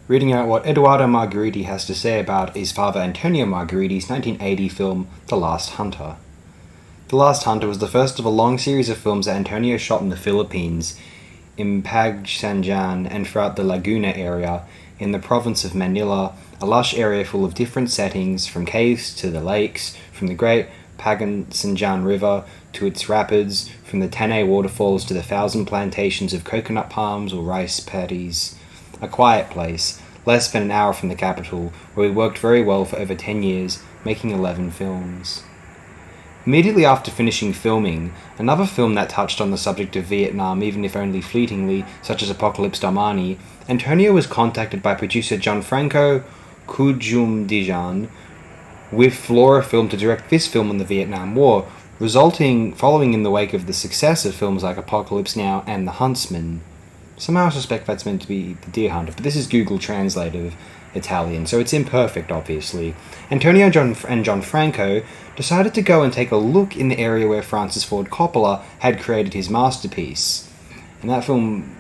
reading out what Edoardo Margheriti has to say about his father Antonio Margheriti's 1980 film The Last Hunter. The Last Hunter was the first of a long series of films that Antonio shot in the Philippines, in Pagsanjan and throughout the Laguna area, in the province of Manila, a lush area full of different settings, from caves to the lakes, from the great Pagsanjan River to its rapids, from the Tanay waterfalls to the thousand plantations of coconut palms or rice paddies. A quiet place, less than an hour from the capital, where we worked very well for over 10 years, making 11 films. Immediately after finishing filming, another film that touched on the subject of Vietnam, even if only fleetingly, such as Apocalypse Domani, Antonio was contacted by producer Gianfranco Cujumdijan with Flora Film to direct this film on the Vietnam War, following in the wake of the success of films like Apocalypse Now and The Huntsman. Somehow I suspect that's meant to be The Deer Hunter, but this is Google Translate of Italian, so it's imperfect, obviously. Antonio and Gianfranco decided to go and take a look in the area where Francis Ford Coppola had created his masterpiece. And that film,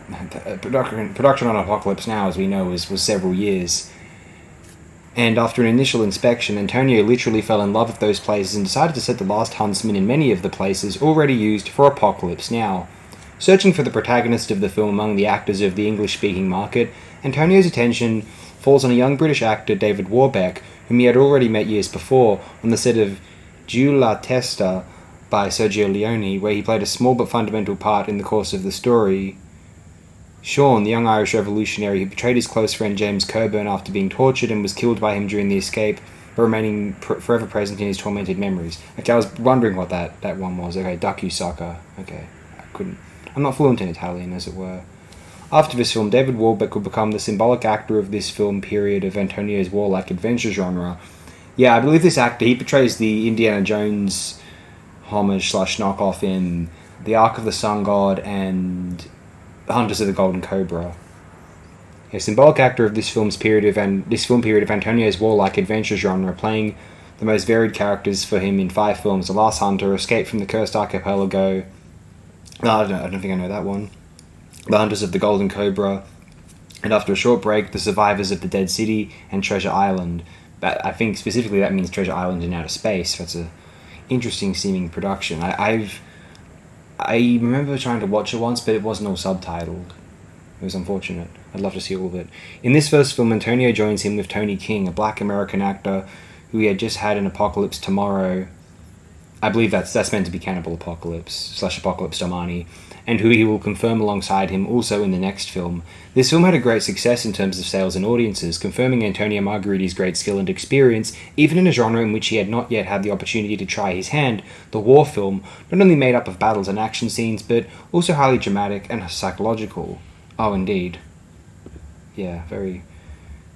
production on Apocalypse Now, as we know, was several years. And after an initial inspection, Antonio literally fell in love with those places and decided to set The Last Huntsman in many of the places already used for Apocalypse Now. Searching for the protagonist of the film among the actors of the English-speaking market, Antonio's attention falls on a young British actor, David Warbeck, whom he had already met years before on the set of Giù la Testa by Sergio Leone, where he played a small but fundamental part in the course of the story. Sean, the young Irish revolutionary who betrayed his close friend James Coburn after being tortured and was killed by him during the escape, but remaining forever present in his tormented memories. Okay, I was wondering what that one was. Okay, Daku-Saka. Okay, I'm not fluent in Italian, as it were. After this film, David Warbeck would become the symbolic actor of this film period of Antonio's warlike adventure genre. Yeah, I believe this actor, he portrays the Indiana Jones homage/knockoff in The Ark of the Sun God and The Hunters of the Golden Cobra. A symbolic actor of this film period of Antonio's warlike adventure genre, playing the most varied characters for him in 5 films: The Last Hunter, Escape from the Cursed Archipelago, I don't think I know that one, The Hunters of the Golden Cobra, and after a short break, The Survivors of the Dead City and Treasure Island. I think specifically that means Treasure Island in outer space. That's a interesting seeming production. I remember trying to watch it once, but it wasn't all subtitled. It was unfortunate. I'd love to see all of it. In this first film, Antonio joins him with Tony King, a black American actor who he had just had in Apocalypse Tomorrow. I believe that's meant to be Cannibal Apocalypse / Apocalypse Domani, and who he will confirm alongside him also in the next film. This film had a great success in terms of sales and audiences, confirming Antonio Margheriti's great skill and experience, even in a genre in which he had not yet had the opportunity to try his hand. The war film, not only made up of battles and action scenes, but also highly dramatic and psychological. Oh, indeed. Yeah, very,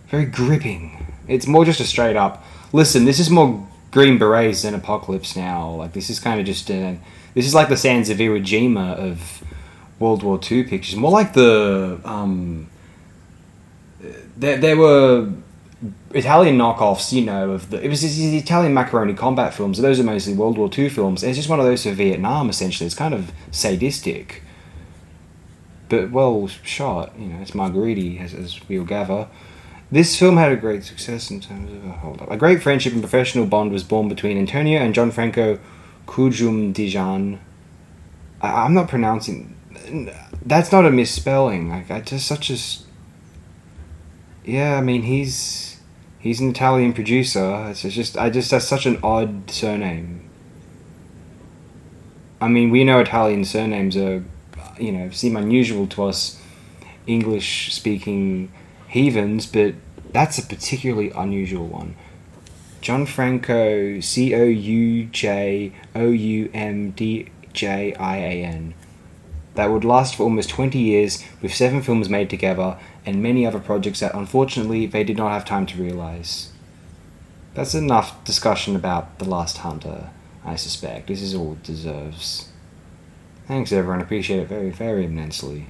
very gripping. It's more just a straight up, listen, this is more Green Berets than Apocalypse Now. Like, this is kind of just this is like the Sands of Iwo Jima of World War II pictures. More like the there were Italian knockoffs, you know, it was the Italian macaroni combat films. Those are mostly World War II films. It's just one of those for Vietnam, essentially. It's kind of sadistic, but well shot. You know, it's Margheriti, as we'll gather. This film had a great success in terms of... A great friendship and professional bond was born between Antonio and Gianfranco Cujumdijan. I'm not pronouncing... That's not a misspelling. Yeah, I mean, he's an Italian producer. That's such an odd surname. I mean, we know Italian surnames are, you know, seem unusual to us English-speaking heathens, but that's a particularly unusual one. Gianfranco Cujumdijan. That would last for almost 20 years, with 7 films made together, and many other projects that unfortunately they did not have time to realise. That's enough discussion about The Last Hunter, I suspect. This is all it deserves. Thanks everyone, appreciate it very, very immensely.